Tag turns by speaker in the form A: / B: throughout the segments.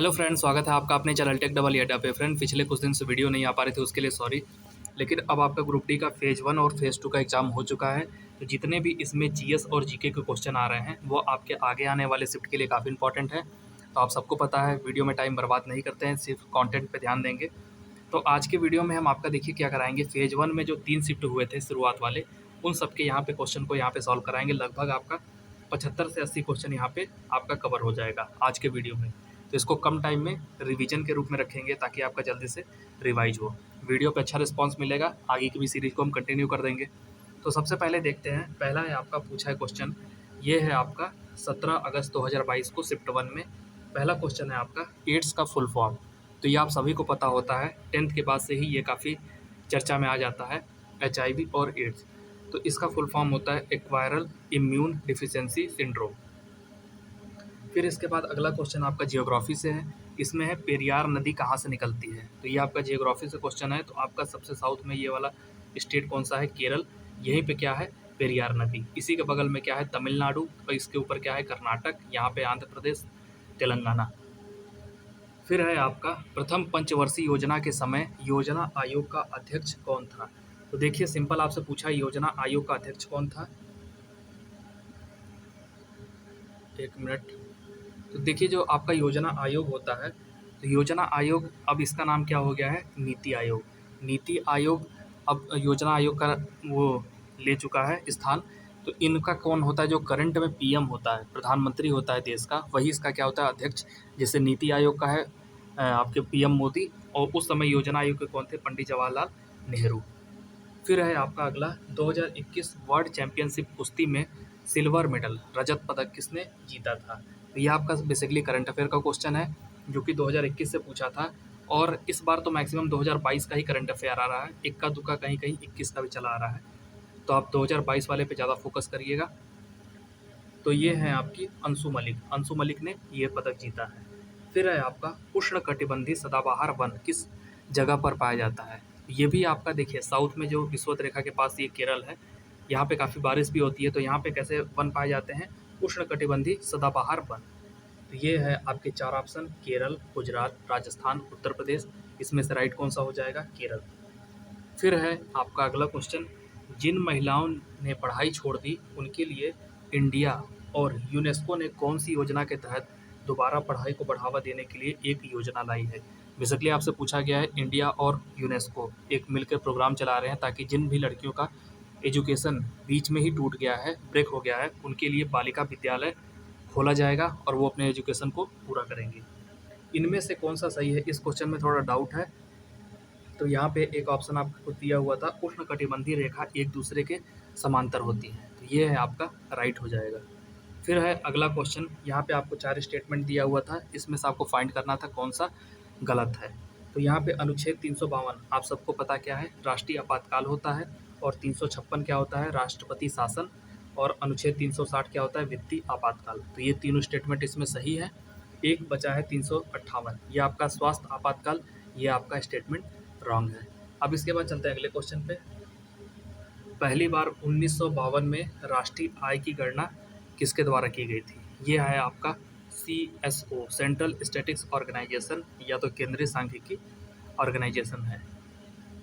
A: Hello friend, स्वागत है आपका अपने चैनल टेक डबल अड्डा पे। फ्रेंड, पिछले कुछ दिन से वीडियो नहीं आ पा रहे थे, उसके लिए सॉरी। लेकिन अब आपका ग्रुप डी का फेज़ 1 और फेज़ 2 का एग्ज़ाम हो चुका है। तो जितने भी इसमें जीएस और जीके के क्वेश्चन आ रहे हैं वो आपके आगे आने वाले शिफ्ट के लिए काफ़ी इंपॉर्टेंट है। तो आप सबको पता है, वीडियो में टाइम बर्बाद नहीं करते हैं, सिर्फ कंटेंट पे ध्यान देंगे। तो आज के वीडियो में हम आपका देखिए क्या कराएंगे। फेज़ 1 में जो 3 शिफ्ट हुए थे शुरुआत वाले, उन सबके यहाँ पे क्वेश्चन को यहाँ पे सॉल्व कराएंगे। लगभग आपका 75 से 80 क्वेश्चन यहाँ पे आपका कवर हो जाएगा आज के वीडियो में। तो इसको कम टाइम में रिवीजन के रूप में रखेंगे ताकि आपका जल्दी से रिवाइज हो। वीडियो पे अच्छा रिस्पांस मिलेगा, आगे की भी सीरीज को हम कंटिन्यू कर देंगे। तो सबसे पहले देखते हैं, पहला है आपका पूछा है क्वेश्चन। ये है आपका 17 अगस्त 2022 को शिफ्ट 1 में पहला क्वेश्चन है आपका एड्स का फुल फॉर्म। तो ये आप सभी को पता होता है, 10th के बाद से ही ये काफ़ी चर्चा में आ जाता है, HIV और एड्स। तो इसका फुल फॉर्म होता है एक्वायरल इम्यून डिफिशियंसी सिंड्रोम। फिर इसके बाद अगला क्वेश्चन आपका जियोग्राफी से है। इसमें है पेरियार नदी कहाँ से निकलती है। तो ये आपका जियोग्राफी से क्वेश्चन है। तो आपका सबसे साउथ में ये वाला स्टेट कौन सा है? केरल। यहीं पे क्या है? पेरियार नदी। इसी के बगल में क्या है? तमिलनाडु। और इसके ऊपर क्या है? कर्नाटक। यहाँ पे आंध्र प्रदेश, तेलंगाना। फिर है आपका प्रथम पंचवर्षीय योजना के समय योजना आयोग का अध्यक्ष कौन था। तो देखिए, सिंपल आपसे पूछा, योजना आयोग का अध्यक्ष कौन था। एक मिनट। तो देखिए, जो आपका योजना आयोग होता है, तो योजना आयोग अब इसका नाम क्या हो गया है? नीति आयोग। नीति आयोग अब योजना आयोग का वो ले चुका है स्थान। तो इनका कौन होता है? जो करंट में पीएम होता है, प्रधानमंत्री होता है देश का, वही इसका क्या होता है? अध्यक्ष। जैसे नीति आयोग का है आपके पीएम मोदी, और उस समय योजना आयोग के कौन थे? पंडित जवाहरलाल नेहरू। फिर है आपका अगला 2021 वर्ल्ड चैंपियनशिप कुश्ती में सिल्वर मेडल, रजत पदक किसने जीता था। तो ये आपका बेसिकली करंट अफेयर का क्वेश्चन है जो कि 2021 से पूछा था। और इस बार तो मैक्सिमम 2022 का ही करंट अफेयर आ रहा है, इक्का दुक्का कहीं कहीं 21 का भी चला आ रहा है। तो आप 2022 वाले पे ज़्यादा फोकस करिएगा। तो ये है आपकी अंशु मलिक। अंशु मलिक ने ये पदक जीता है। फिर है आपका उष्णकटिबंधीय सदाबहार वन किस जगह पर पाया जाता है। ये भी आपका देखिए, साउथ में जो विषुवत रेखा के पास ये केरल है, यहाँ पे काफ़ी बारिश भी होती है। तो यहाँ पे कैसे वन पाए जाते हैं? उष्णकटिबंधीय सदाबहार वन। तो ये है आपके 4 ऑप्शन, केरल, गुजरात, राजस्थान, उत्तर प्रदेश। इसमें से राइट कौन सा हो जाएगा? केरल। फिर है आपका अगला क्वेश्चन, जिन महिलाओं ने पढ़ाई छोड़ दी उनके लिए इंडिया और यूनेस्को ने कौन सी योजना के तहत दोबारा पढ़ाई को बढ़ावा देने के लिए एक योजना लाई है। बेसिकली आपसे पूछा गया है, इंडिया और यूनेस्को एक मिलकर प्रोग्राम चला रहे हैं ताकि जिन भी लड़कियों का एजुकेशन बीच में ही टूट गया है, ब्रेक हो गया है, उनके लिए बालिका विद्यालय खोला जाएगा और वो अपने एजुकेशन को पूरा करेंगे। इनमें से कौन सा सही है? इस क्वेश्चन में थोड़ा डाउट है। तो यहाँ पे एक ऑप्शन आपको दिया हुआ था, उष्णकटिबंधीय रेखा एक दूसरे के समांतर होती है। तो ये है आपका राइट हो जाएगा। फिर है अगला क्वेश्चन, यहाँ पे आपको 4 स्टेटमेंट दिया हुआ था, इसमें से आपको फाइंड करना था कौन सा गलत है। तो यहाँ पे अनुच्छेद 352 आप सबको पता क्या है? राष्ट्रीय आपातकाल होता है। और 356 क्या होता है? राष्ट्रपति शासन। और अनुच्छेद 360 क्या होता है? वित्तीय आपातकाल। तो ये तीनों स्टेटमेंट इसमें सही है। एक बचा है 358, ये आपका स्वास्थ्य आपातकाल, ये आपका स्टेटमेंट रॉन्ग है। अब इसके बाद चलते हैं अगले क्वेश्चन पे। पहली बार 1952 में राष्ट्रीय आय की गणना किसके द्वारा की गई थी। ये है आपका CSO, सेंट्रल स्टैटिस्टिक्स ऑर्गेनाइजेशन, या तो केंद्रीय सांख्यिकी ऑर्गेनाइजेशन है।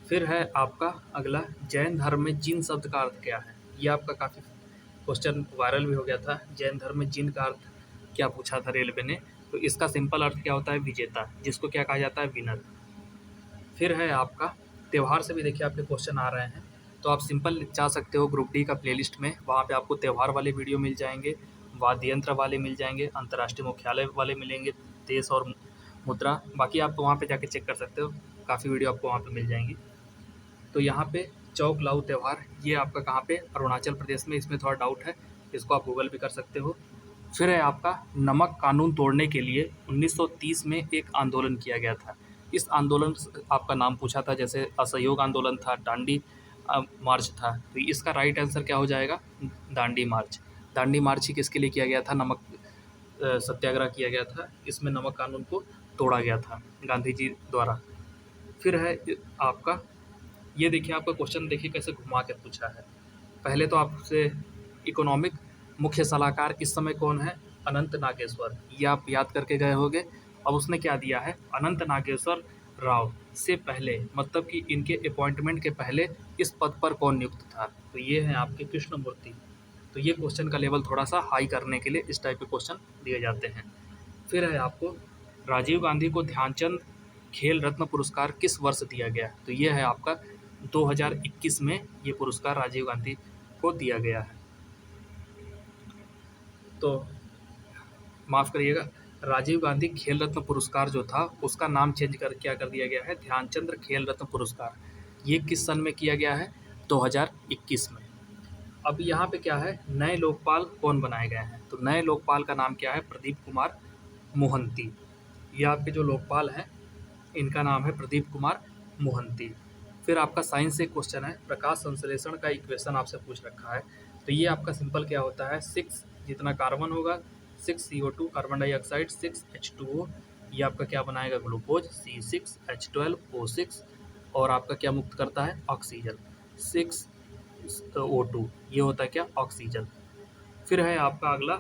A: फिर है आपका अगला, जैन धर्म में जीन शब्द का अर्थ क्या है। ये आपका काफ़ी क्वेश्चन वायरल भी हो गया था, जैन धर्म में जीन का अर्थ क्या पूछा था रेलवे ने। तो इसका सिंपल अर्थ क्या होता है? विजेता, जिसको क्या कहा जाता है? विनर। फिर है आपका त्यौहार से भी देखिए आपके क्वेश्चन आ रहे हैं। तो आप सिंपल जा सकते हो ग्रुप डी का प्लेलिस्ट में, वहाँ पे आपको त्यौहार वाले वीडियो मिल जाएंगे, वाद्य यंत्र वाले मिल जाएंगे, अंतर्राष्ट्रीय मुख्यालय वाले मिलेंगे, देश और मुद्रा। बाकी आप वहाँ पे जाके चेक कर सकते हो, काफ़ी वीडियो आपको वहाँ पे मिल जाएंगी। तो यहाँ पे चौक लाऊ त्यौहार, ये आपका कहाँ पे? अरुणाचल प्रदेश में। इसमें थोड़ा डाउट है, इसको आप गूगल भी कर सकते हो। फिर है आपका नमक कानून तोड़ने के लिए 1930 में एक आंदोलन किया गया था। इस आंदोलन से आपका नाम पूछा था, जैसे असहयोग आंदोलन था, दांडी मार्च था। तो इसका राइट आंसर क्या हो जाएगा? दांडी मार्च। दांडी मार्च ही किसके लिए किया गया था? नमक सत्याग्रह किया गया था। इसमें नमक कानून को तोड़ा गया था गांधी जी द्वारा। फिर है आपका, ये देखिए आपका क्वेश्चन देखिए कैसे घुमा के पूछा है। पहले तो आपसे इकोनॉमिक मुख्य सलाहकार इस समय कौन है? अनंत नागेश्वर। ये आप याद करके गए होंगे। अब उसने क्या दिया है, अनंत नागेश्वर राव से पहले, मतलब कि इनके अपॉइंटमेंट के पहले इस पद पर कौन नियुक्त था? तो ये हैं आपके कृष्णमूर्ति। तो ये क्वेश्चन का लेवल थोड़ा सा हाई करने के लिए इस टाइप के क्वेश्चन दिए जाते हैं। फिर है आपको राजीव गांधी को ध्यानचंद खेल रत्न पुरस्कार किस वर्ष दिया गया? तो ये है आपका 2021 में ये पुरस्कार राजीव गांधी को दिया गया है। तो माफ़ करिएगा, राजीव गांधी खेल रत्न पुरस्कार जो था उसका नाम चेंज कर क्या कर दिया गया है, ध्यानचंद्र खेल रत्न पुरस्कार। ये किस सन में किया गया है? 2021 में। अब यहाँ पे क्या है, नए लोकपाल कौन बनाए गए हैं? तो नए लोकपाल का नाम क्या है? प्रदीप कुमार मोहंती। ये आपके जो लोकपाल हैं इनका नाम है प्रदीप कुमार मोहंती। फिर आपका साइंस से क्वेश्चन है, प्रकाश संश्लेषण का इक्वेशन आपसे पूछ रखा है। तो ये आपका सिंपल क्या होता है, 6 जितना कार्बन होगा 6 CO2 कार्बन डाइऑक्साइड 6 H2O, ये आपका क्या बनाएगा, ग्लूकोज C6H12O6, और आपका क्या मुक्त करता है, ऑक्सीजन 6O2, ये होता है क्या, ऑक्सीजन। फिर है आपका अगला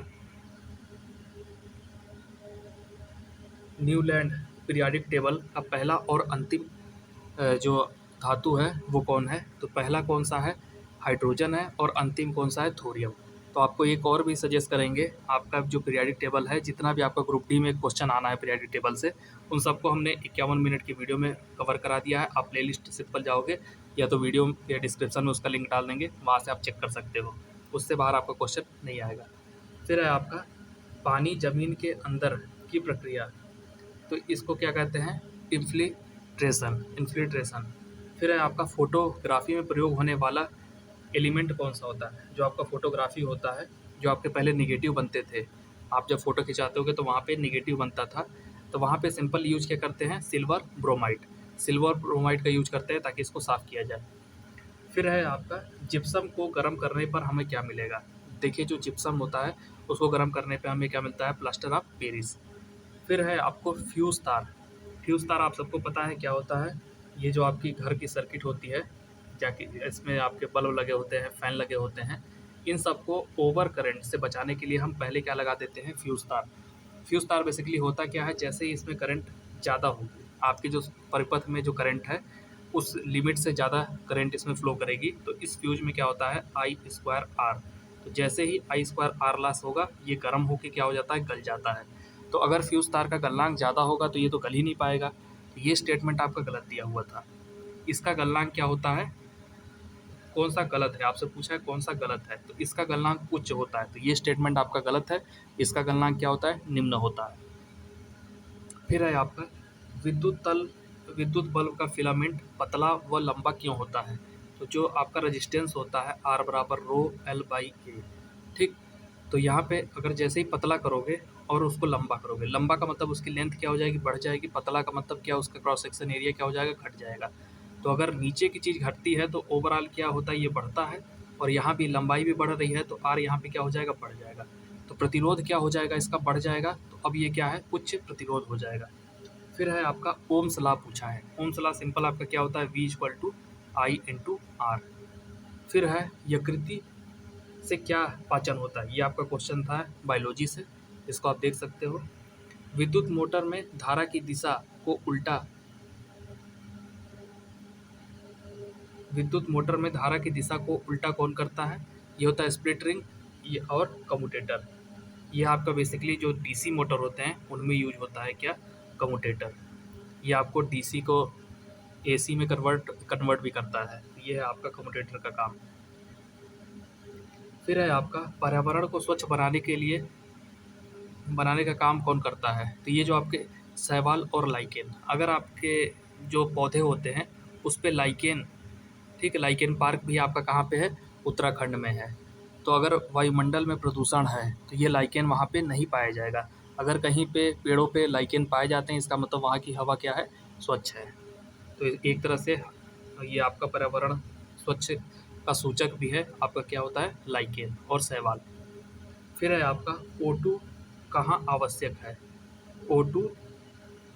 A: न्यूलैंड पीरियाडिक टेबल का पहला और अंतिम जो धातु है वो कौन है? तो पहला कौन सा है, हाइड्रोजन है, और अंतिम कौन सा है, थोरियम। तो आपको एक और भी सजेस्ट करेंगे, आपका जो पीरियाडिक टेबल है, जितना भी आपका ग्रुप डी में क्वेश्चन आना है पीरियाडिक टेबल से, उन सबको हमने 51 मिनट की वीडियो में कवर करा दिया है। आप प्लेलिस्ट सिंपल जाओगे या तो वीडियो के डिस्क्रिप्शन में उसका लिंक डाल देंगे, वहाँ से आप चेक कर सकते हो, उससे बाहर आपका क्वेश्चन नहीं आएगा। फिर है आपका पानी जमीन के अंदर की प्रक्रिया, तो इसको क्या कहते हैं, इन्फिल्ट्रेशन। फिर है आपका फोटोग्राफी में प्रयोग होने वाला एलिमेंट कौन सा होता है? जो आपका फोटोग्राफी होता है, जो आपके पहले निगेटिव बनते थे, आप जब फोटो खिंचाते होगे तो वहाँ पे निगेटिव बनता था, तो वहाँ पे सिंपल यूज क्या करते हैं, सिल्वर ब्रोमाइड का यूज करते हैं ताकि इसको साफ़ किया जाए। फिर है आपका जिप्सम को गर्म करने पर हमें क्या मिलेगा? देखिए जो जिप्सम होता है उसको गर्म करने पे हमें क्या मिलता है, प्लास्टर ऑफ पेरिस। फिर है आपको फ्यूज़ तार। फ्यूज़ तार आप सबको पता है क्या होता है, ये जो आपकी घर की सर्किट होती है, जाके इसमें आपके बल्ब लगे होते हैं, फ़ैन लगे होते हैं, इन सबको ओवर करंट से बचाने के लिए हम पहले क्या लगा देते हैं, फ्यूज़ तार। फ्यूज़ तार बेसिकली होता क्या है, जैसे ही इसमें करंट ज़्यादा होगी, आपके जो परिपथ में जो करंट है उस लिमिट से ज़्यादा करंट इसमें फ्लो करेगी, तो इस फ्यूज में क्या होता है, I²R। तो जैसे ही I²R लॉस होगा, ये गर्म होकर क्या हो जाता है, गल जाता है। तो अगर फ्यूज़ तार का गलनांक ज़्यादा होगा तो ये तो गल ही नहीं पाएगा। तो ये स्टेटमेंट आपका गलत दिया हुआ था। इसका गलनांक क्या होता है, कौन सा गलत है, आपसे पूछा है कौन सा गलत है, तो इसका गलनांक उच्च होता है, तो ये स्टेटमेंट आपका गलत है। इसका गलनांक क्या होता है, निम्न होता है। फिर है आपका विद्युत बल्ब का फिलामेंट पतला व लंबा क्यों होता है? तो जो आपका रेजिस्टेंस होता है R बराबर ρL/A, ठीक। तो यहाँ पे अगर जैसे ही पतला करोगे और उसको लंबा करोगे, लंबा का मतलब उसकी लेंथ क्या हो जाएगी, बढ़ जाएगी, पतला का मतलब क्या, उसका क्रॉस सेक्शन एरिया क्या हो जाएगा, घट जाएगा। तो अगर नीचे की चीज़ घटती है तो ओवरऑल क्या होता है, ये बढ़ता है, और यहाँ भी लंबाई भी बढ़ रही है तो R यहाँ पे क्या हो जाएगा, बढ़ जाएगा। तो प्रतिरोध क्या हो जाएगा, इसका बढ़ जाएगा, तो अब ये क्या है, उच्च प्रतिरोध हो जाएगा। फिर है आपका ओम्स लॉ पूछा है। ओम्स लॉ सिंपल आपका क्या होता है, V=I/R। फिर है यकृति से क्या पाचन होता है, ये आपका क्वेश्चन था बायोलॉजी से, इसको आप देख सकते हो। विद्युत मोटर में धारा की दिशा को उल्टा विद्युत मोटर में धारा की दिशा को उल्टा कौन करता है? ये होता है स्प्लिट रिंग, ये और कम्यूटेटर। ये आपका बेसिकली जो डीसी मोटर होते हैं उनमें यूज होता है क्या, कम्यूटेटर। ये आपको डीसी को एसी में कन्वर्ट भी करता है, ये है आपका कम्यूटेटर का काम। फिर है आपका पर्यावरण को स्वच्छ बनाने का काम कौन करता है? तो ये जो आपके शैवाल और लाइकेन, अगर आपके जो पौधे होते हैं उस पे लाइकेन, ठीक है, लाइकेन पार्क भी आपका कहाँ पे है, उत्तराखंड में है। तो अगर वायुमंडल में प्रदूषण है तो ये लाइकेन वहाँ पे नहीं पाया जाएगा। अगर कहीं पे पेड़ों पे लाइकेन पाए जाते हैं, इसका मतलब वहाँ की हवा क्या है, स्वच्छ है। तो एक तरह से ये आपका पर्यावरण स्वच्छ का सूचक भी है, आपका क्या होता है, लाइकेन और शैवाल। फिर है आपका O2 कहाँ आवश्यक है? O2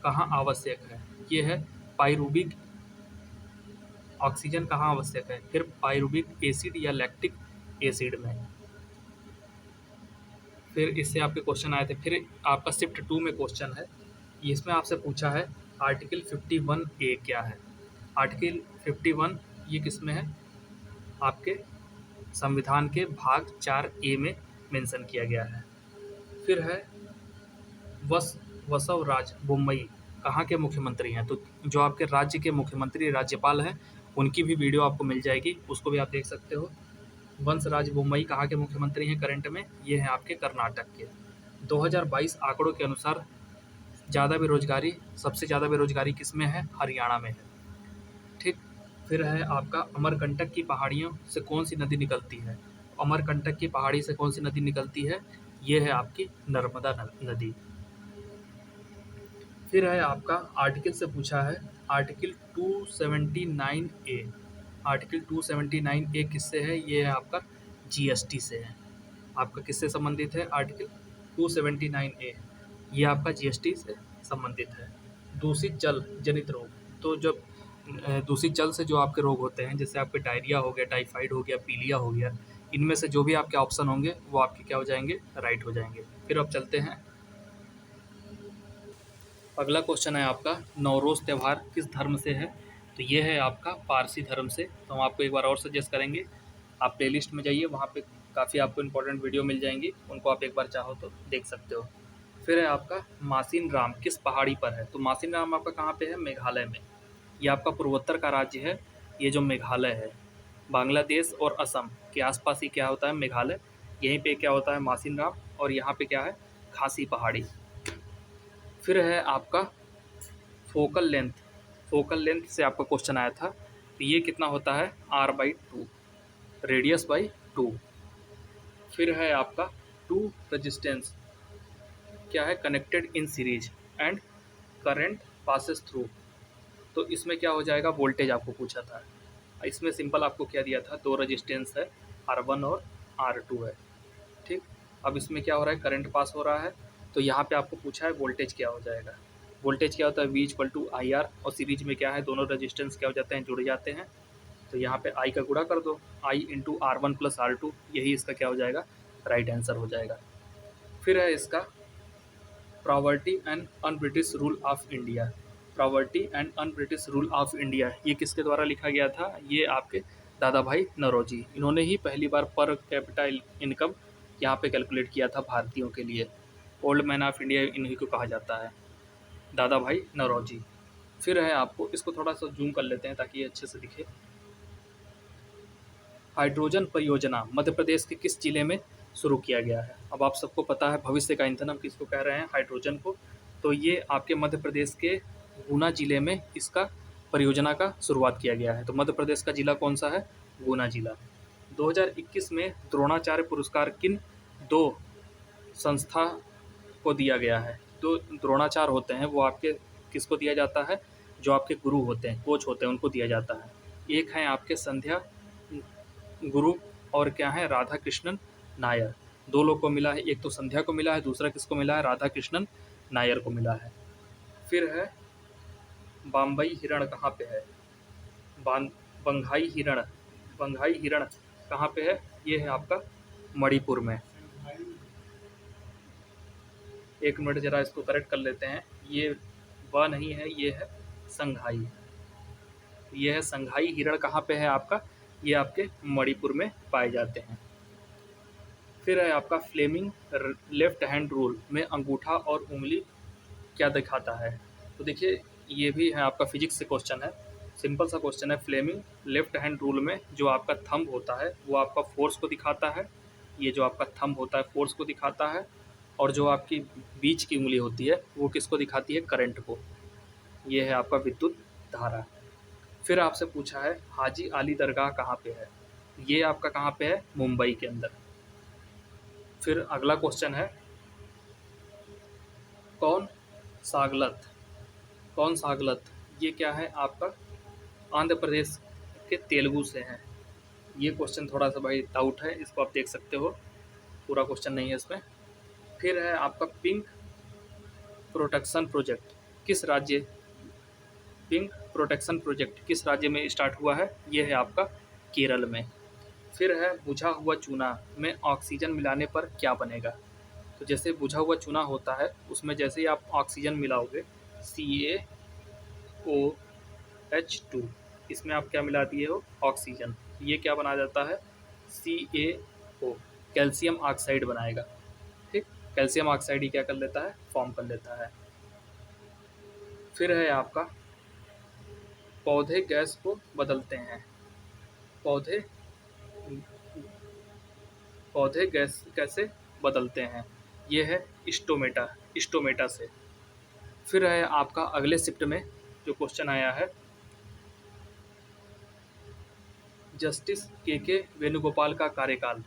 A: कहाँ आवश्यक है? ये है पाइरूबिक। ऑक्सीजन कहाँ आवश्यक है? फिर पाइरूबिक एसिड या लैक्टिक एसिड में। फिर इससे आपके क्वेश्चन आए थे। फिर आपका शिफ्ट 2 में क्वेश्चन है, इसमें आपसे पूछा है आर्टिकल 51A क्या है। आर्टिकल 51 ये किस में है, आपके संविधान के भाग 4A में मेंशन किया गया है। फिर है बसवराज बोम्मई कहाँ के मुख्यमंत्री हैं। तो जो आपके राज्य के मुख्यमंत्री राज्यपाल हैं उनकी भी वीडियो आपको मिल जाएगी, उसको भी आप देख सकते हो। वंशराज बोम्मई कहाँ के मुख्यमंत्री हैं करंट में, ये हैं आपके कर्नाटक के। 2022 आंकड़ों के अनुसार सबसे ज़्यादा बेरोजगारी किस में है, हरियाणा में है। ठीक। फिर है आपका अमरकंटक की पहाड़ियों से कौन सी नदी निकलती है। अमरकंटक की पहाड़ी से कौन सी नदी निकलती है, ये है आपकी नर्मदा नदी। फिर है आपका आर्टिकल से पूछा है आर्टिकल 279A। आर्टिकल 279A किससे है, ये है आपका जीएसटी से है। आपका किससे संबंधित है आर्टिकल 279A, ये आपका जीएसटी से संबंधित है। दूषित जल जनित रोग, तो जब दूषित जल से जो आपके रोग होते हैं, जैसे आपके डायरिया हो गया, टाइफाइड हो गया, पीलिया हो गया, इनमें से जो भी आपके ऑप्शन होंगे वो आपके क्या हो जाएंगे, राइट हो जाएंगे। फिर अब चलते हैं, अगला क्वेश्चन है आपका नवरोज़ त्यौहार किस धर्म से है। तो ये है आपका पारसी धर्म से। तो हम आपको एक बार और सजेस्ट करेंगे, आप प्लेलिस्ट में जाइए, वहाँ पे काफ़ी आपको इंपॉर्टेंट वीडियो मिल जाएंगी, उनको आप एक बार चाहो तो देख सकते हो। फिर है आपका मासिन राम किस पहाड़ी पर है। तो मासिन राम आपका कहाँ पे है, मेघालय में। ये आपका पूर्वोत्तर का राज्य है, ये जो मेघालय है, बांग्लादेश और असम के आसपास ही क्या होता है, मेघालय। यहीं पे क्या होता है, मासिन राम, और यहाँ पे क्या है, खासी पहाड़ी। फिर है आपका फोकल लेंथ। फोकल लेंथ से आपका क्वेश्चन आया था, तो ये कितना होता है, r/2, रेडियस बाई 2। फिर है आपका टू रेजिस्टेंस क्या है, connected in series and current passes through. तो इसमें क्या हो जाएगा, वोल्टेज आपको पूछा था। इसमें सिंपल आपको क्या दिया था, दो रेजिस्टेंस है, R1 और R2 है। ठीक। अब इसमें क्या हो रहा है, करंट पास हो रहा है, तो यहाँ पे आपको पूछा है वोल्टेज क्या हो जाएगा। वोल्टेज क्या होता है, V = IR, और सीरीज में क्या है, दोनों रेजिस्टेंस क्या हो जाते हैं, जुड़ जाते हैं। तो यहाँ पे I का गुणा कर दो, I × R1 + R2, यही इसका क्या हो जाएगा, राइट आंसर हो जाएगा। फिर है इसका poverty and un-British rule of India. Poverty and un-British rule of India ये किसके द्वारा लिखा गया था, ये आपके दादा भाई नौरोजी। इन्होंने ही पहली बार पर कैपिटा इनकम यहाँ पे कैलकुलेट किया था भारतीयों के लिए। ओल्ड मैन ऑफ इंडिया इन्हीं को कहा जाता है, दादा भाई नौरोजी। फिर है आपको, इसको थोड़ा सा जूम कर लेते हैं ताकि ये अच्छे से दिखे। हाइड्रोजन परियोजना मध्य प्रदेश के किस जिले में शुरू किया गया है। अब आप सबको पता है भविष्य का ईंधन हम किसको कह रहे हैं, हाइड्रोजन को। तो ये आपके मध्य प्रदेश के गुना जिले में इसका परियोजना का शुरुआत किया गया है। तो मध्य प्रदेश का जिला कौन सा है, गुना जिला। 2021 में द्रोणाचार्य पुरस्कार किन दो संस्था को दिया गया है। तो द्रोणाचार्य होते हैं वो आपके किसको दिया जाता है, जो आपके गुरु होते हैं, कोच होते हैं, उनको दिया जाता है। एक है आपके संध्या गुरु, और क्या है, राधा कृष्णन नायर। दो लोग को मिला है, एक तो संध्या को मिला है, दूसरा किसको मिला है, राधा कृष्णन नायर को मिला है। फिर है बम्बई हिरण कहाँ पे है, बंघाई हिरण। बंघाई हिरण कहाँ पे है, ये है आपका मणिपुर में। एक मिनट जरा इसको करेक्ट कर लेते हैं, ये वह नहीं है, ये है संघाई। ये है संघाई हिरण, कहाँ पे है आपका, ये आपके मणिपुर में पाए जाते हैं। फिर है आपका फ्लेमिंग लेफ्ट हैंड रूल में अंगूठा और उंगली क्या दिखाता है। तो देखिए ये भी है आपका फिजिक्स से क्वेश्चन है, सिंपल सा क्वेश्चन है। फ्लेमिंग लेफ्ट हैंड रूल में जो आपका थंब होता है वो आपका फोर्स को दिखाता है, ये जो आपका थंब होता है फोर्स को दिखाता है, और जो आपकी बीच की उंगली होती है वो किसको दिखाती है, करंट को। ये है आपका विद्युत धारा। फिर आपसे पूछा है हाजी अली दरगाह कहाँ पे है, ये आपका कहाँ पे है, मुंबई के अंदर। फिर अगला क्वेश्चन है कौन सागलत। कौन सागलत ये क्या है आपका, आंध्र प्रदेश के तेलुगु से हैं। ये क्वेश्चन थोड़ा सा भाई डाउट है, इसको आप देख सकते हो, पूरा क्वेश्चन नहीं है इसमें। फिर है आपका पिंक प्रोटेक्शन प्रोजेक्ट किस राज्य, पिंक प्रोटेक्शन प्रोजेक्ट किस राज्य में स्टार्ट हुआ है, ये है आपका केरल में। फिर है बुझा हुआ चूना में ऑक्सीजन मिलाने पर क्या बनेगा। तो जैसे बुझा हुआ चूना होता है उसमें जैसे ही आप ऑक्सीजन मिलाओगे CaOH2, इसमें आप क्या मिला दिए हो, ऑक्सीजन। ये क्या बना जाता है, CaO, कैल्शियम ऑक्साइड बनाएगा। ठीक, कैल्शियम ऑक्साइड ही क्या कर लेता है, फॉर्म कर लेता है। फिर है आपका पौधे गैस को बदलते हैं। पौधे पौधे गैस कैसे बदलते हैं, ये है स्टोमेटा, स्टोमेटा से। फिर है आपका अगले शिफ्ट में जो क्वेश्चन आया है, जस्टिस के वेणुगोपाल का कार्यकाल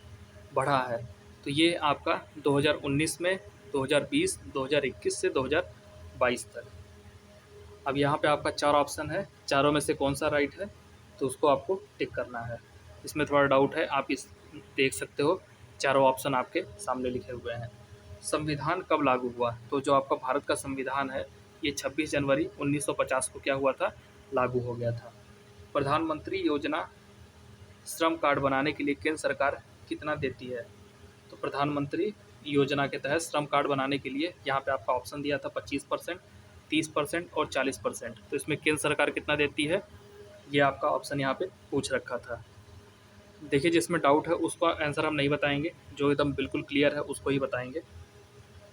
A: बढ़ा है। तो ये आपका 2019 में, 2020, 2021 से 2022 तक। अब यहाँ पे आपका 4 ऑप्शन है, चारों में से कौन सा राइट है, तो उसको आपको टिक करना है। इसमें थोड़ा डाउट है, आप इस देख सकते हो, चारों ऑप्शन आपके सामने लिखे हुए हैं। संविधान कब लागू हुआ, तो जो आपका भारत का संविधान है ये 26 जनवरी 1950 को क्या हुआ था, लागू हो गया था। प्रधानमंत्री योजना श्रम कार्ड बनाने के लिए केंद्र सरकार कितना देती है, तो प्रधानमंत्री योजना के तहत श्रम कार्ड बनाने के लिए यहाँ पे आपका ऑप्शन दिया था 25%, 30% और 40%। तो इसमें केंद्र सरकार कितना देती है, ये आपका ऑप्शन यहाँ पे पूछ रखा था। देखिए जिसमें डाउट है उसका आंसर हम नहीं बताएंगे, जो एकदम बिल्कुल क्लियर है उसको ही बताएंगे।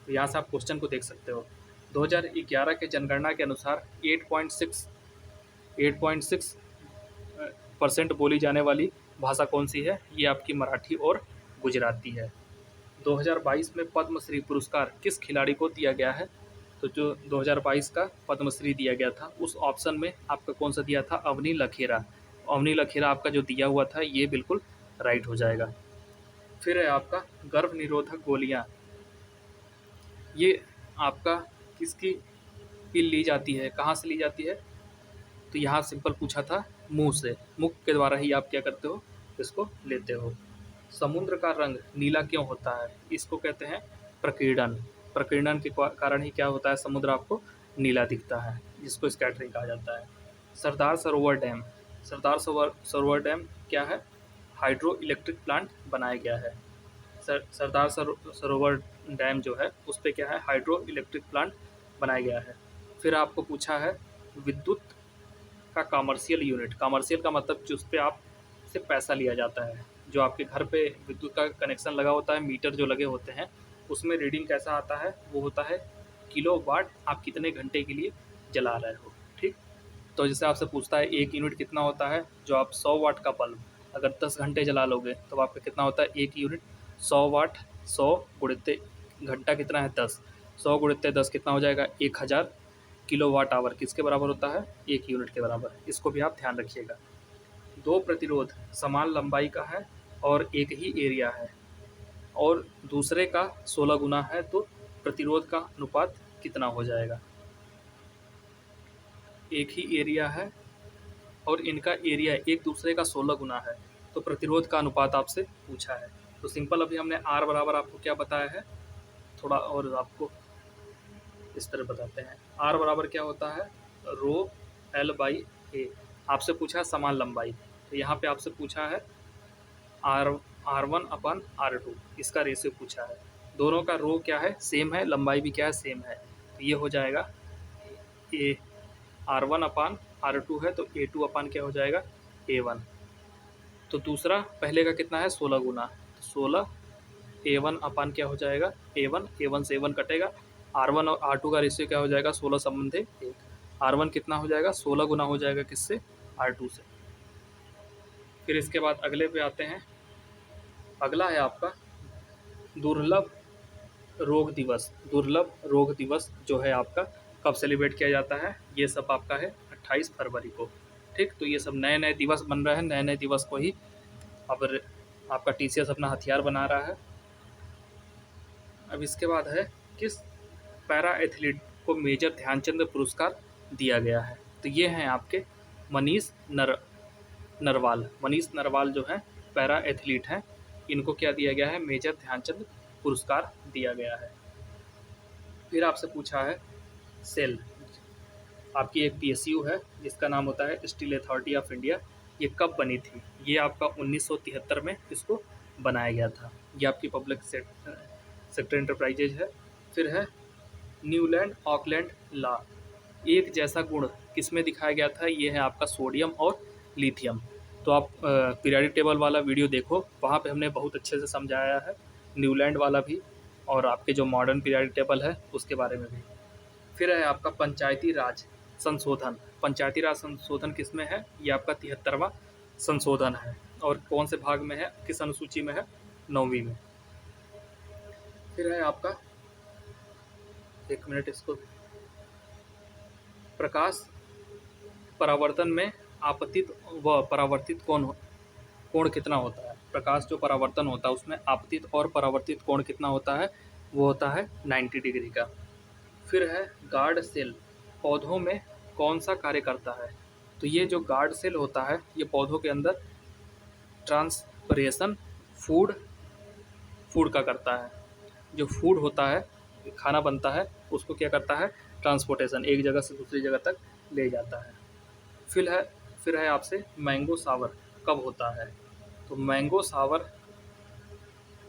A: तो यहाँ से आप क्वेश्चन को देख सकते हो। 2011 के जनगणना के अनुसार 8.6% बोली जाने वाली भाषा कौन सी है, ये आपकी मराठी और गुजराती है। 2022 में पद्मश्री पुरस्कार किस खिलाड़ी को दिया गया है, तो जो 2022 का पद्मश्री दिया गया था उस ऑप्शन में आपका कौन सा दिया था, अवनी लखेरा। अवनी लखेरा आपका जो दिया हुआ था ये बिल्कुल राइट हो जाएगा। फिर है आपका गर्भ निरोधक गोलियां, ये आपका किसकी की ली जाती है, कहाँ से ली जाती है, तो यहाँ सिंपल पूछा था मुंह से, मुख के द्वारा ही आप क्या करते हो, इसको लेते हो। समुद्र का रंग नीला क्यों होता है, इसको कहते हैं प्रकीर्णन। प्रकीर्णन के कारण ही क्या होता है, समुद्र आपको नीला दिखता है, जिसको स्कैटरिंग कहा जाता है। सरदार सरोवर डैम, सरदार सरोवर डैम क्या है, हाइड्रो इलेक्ट्रिक प्लांट बनाया गया है। सरदार सरोवर डैम जो है उस पर क्या है, हाइड्रो इलेक्ट्रिक प्लांट बनाया गया है। फिर आपको पूछा है विद्युत का कमर्शियल यूनिट, कमर्शियल का मतलब जिस पे आप से पैसा लिया जाता है, जो आपके घर पे विद्युत का कनेक्शन लगा होता है, मीटर जो लगे होते हैं उसमें रीडिंग कैसा आता है, वो होता है किलोवाट, आप कितने घंटे के लिए जला रहे हो। ठीक, तो जैसे आपसे पूछता है एक यूनिट कितना होता है, जो आप 100 वाट का बल्ब अगर 10 घंटे जला लोगे तो आपका कितना होता है, एक यूनिट 100 वाट, 100 गुणित्ते घंटा कितना है 10, 100 गुणित्ते 10 कितना हो जाएगा, 1000 किलोवाट आवर किसके बराबर होता है, एक यूनिट के बराबर। इसको भी आप ध्यान रखिएगा। दो प्रतिरोध समान लंबाई का है और एक ही एरिया है और दूसरे का 16 गुना है, तो प्रतिरोध का अनुपात कितना हो जाएगा। एक ही एरिया है और इनका एरिया एक दूसरे का 16 गुना है, तो प्रतिरोध का अनुपात आपसे पूछा है। तो सिंपल अभी हमने आर बराबर आपको क्या बताया है, थोड़ा और आपको इस तरह बताते हैं। आर बराबर क्या होता है, रो एल बाई ए। आपसे पूछा है समान लंबाई, तो यहाँ पे आपसे पूछा है R1/R2, इसका रेशियो पूछा है। दोनों का रो क्या है, सेम है, लंबाई भी क्या है, सेम है, तो ये हो जाएगा ए। R1/R2 है तो A2 क्या हो जाएगा, A1। तो दूसरा पहले का कितना है, 16 गुना, 16 A1 क्या हो जाएगा, A1, A1 से A1 कटेगा। R1 और R2 का रेशियो क्या हो जाएगा, 16 संबंधे 1। R1 कितना हो जाएगा, 16 गुना हो जाएगा किससे, R2 से। फिर इसके बाद अगले पे आते हैं। अगला है आपका दुर्लभ रोग दिवस। दुर्लभ रोग दिवस जो है आपका कब सेलिब्रेट किया जाता है, ये सब आपका है 28 फरवरी को। ठीक, तो ये सब नए नए दिवस बन रहे हैं, नए नए दिवस को ही अब आपका TCS अपना हथियार बना रहा है। अब इसके बाद है किस पैरा एथलीट को मेजर ध्यानचंद पुरस्कार दिया गया है, तो ये हैं आपके मनीष नरवाल। मनीष नरवाल जो है पैरा एथलीट हैं, इनको क्या दिया गया है, मेजर ध्यानचंद पुरस्कार दिया गया है। फिर आपसे पूछा है सेल, आपकी एक PSU है जिसका नाम होता है स्टील अथॉरिटी ऑफ इंडिया, ये कब बनी थी, ये आपका 1973 में इसको बनाया गया था। ये आपकी पब्लिक सेक्टर इंटरप्राइजेज है। फिर है न्यूलैंड ऑकलैंड लॉ, एक जैसा गुण किसमें दिखाया गया था, ये है आपका सोडियम और लिथियम। तो आप पीरियोडिक टेबल वाला वीडियो देखो, वहाँ पे हमने बहुत अच्छे से समझाया है, न्यूलैंड वाला भी और आपके जो मॉडर्न पीरियोडिक टेबल है उसके बारे में भी। फिर है आपका पंचायती राज संशोधन। पंचायती राज संशोधन किस में है, ये आपका 73वां संशोधन है और कौन से भाग में है, किस अनुसूची में है, 9वीं में। फिर है आपका, एक मिनट इसको, प्रकाश परावर्तन में आपतित व परावर्तित कोण कितना होता है। प्रकाश जो परावर्तन होता है उसमें आपतित और परावर्तित कोण कितना होता है, वो होता है 90 डिग्री का। फिर है गार्ड सेल, पौधों में कौन सा कार्य करता है। तो ये जो गार्ड सेल होता है ये पौधों के अंदर ट्रांसपरेशन फूड फूड का करता है। जो फूड होता है, खाना बनता है, उसको क्या करता है, ट्रांसपोर्टेशन, एक जगह से दूसरी जगह तक ले जाता है। फिर है फिर है आपसे मैंगो सावर कब होता है। तो मैंगो सावर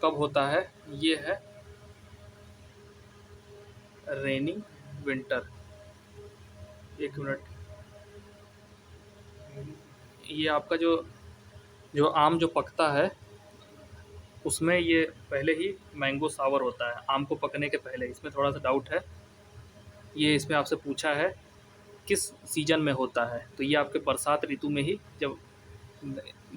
A: कब होता है, ये है रेनिंग विंटर। एक मिनट, ये आपका जो जो आम जो पकता है उसमें ये पहले ही मैंगो सावर होता है, आम को पकने के पहले। इसमें थोड़ा सा डाउट है, ये इसमें आपसे पूछा है किस सीजन में होता है। तो ये आपके बरसात ऋतु में ही, जब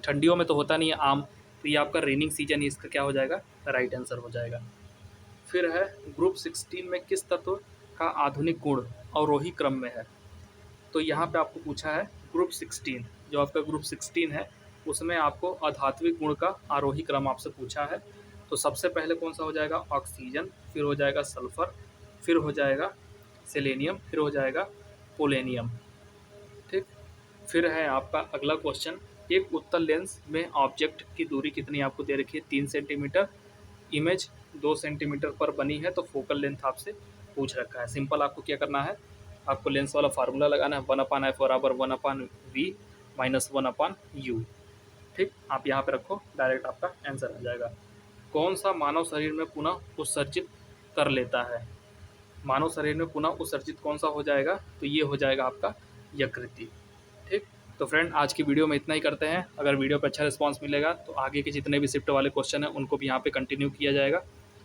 A: ठंडियों में तो होता नहीं है आम, तो ये आपका रेनिंग सीजन ही इसका क्या हो जाएगा, राइट आंसर हो जाएगा। फिर है ग्रुप 16 में किस तत्व का आधुनिक गुण अवरोही क्रम में है। तो यहाँ पे आपको पूछा है ग्रुप 16, जो आपका ग्रुप 16 है उसमें आपको अधात्विक गुण का आरोही क्रम आपसे पूछा है। तो सबसे पहले कौन सा हो जाएगा, ऑक्सीजन, फिर हो जाएगा सल्फर, फिर हो जाएगा सेलेनियम, फिर हो जाएगा पोलेनियम। ठीक। फिर है आपका अगला क्वेश्चन, एक उत्तल लेंस में ऑब्जेक्ट की दूरी कितनी आपको दे रखी है, 3 सेंटीमीटर, इमेज 2 सेंटीमीटर पर बनी है, तो फोकल लेंथ आपसे पूछ रखा है। सिंपल आपको क्या करना है, आपको लेंस वाला फार्मूला लगाना है, 1/f बराबर 1/v माइनस 1/u। ठीक, आप यहाँ पे रखो, डायरेक्ट आपका आंसर आ जाएगा। कौन सा मानव शरीर में पुनः उत्सर्जित कर लेता है, मानव शरीर में पुनः उत्सर्जित कौन सा हो जाएगा, तो ये हो जाएगा आपका यकृति। ठीक। तो फ्रेंड, आज की वीडियो में इतना ही करते हैं। अगर वीडियो पे अच्छा रिस्पांस मिलेगा तो आगे के जितने भी शिफ्ट वाले क्वेश्चन हैं उनको भी यहाँ पे कंटिन्यू किया जाएगा,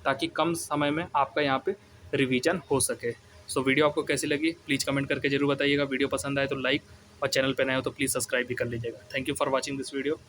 A: ताकि कम समय में आपका यहाँ पे रिवीजन हो सके। सो वीडियो आपको कैसी लगी प्लीज़ कमेंट करके जरूर बताइएगा। वीडियो पसंद आए तो लाइक, और चैनल पर नए हो तो प्लीज़ सब्सक्राइब भी कर लीजिएगा। Thank you for watching this video.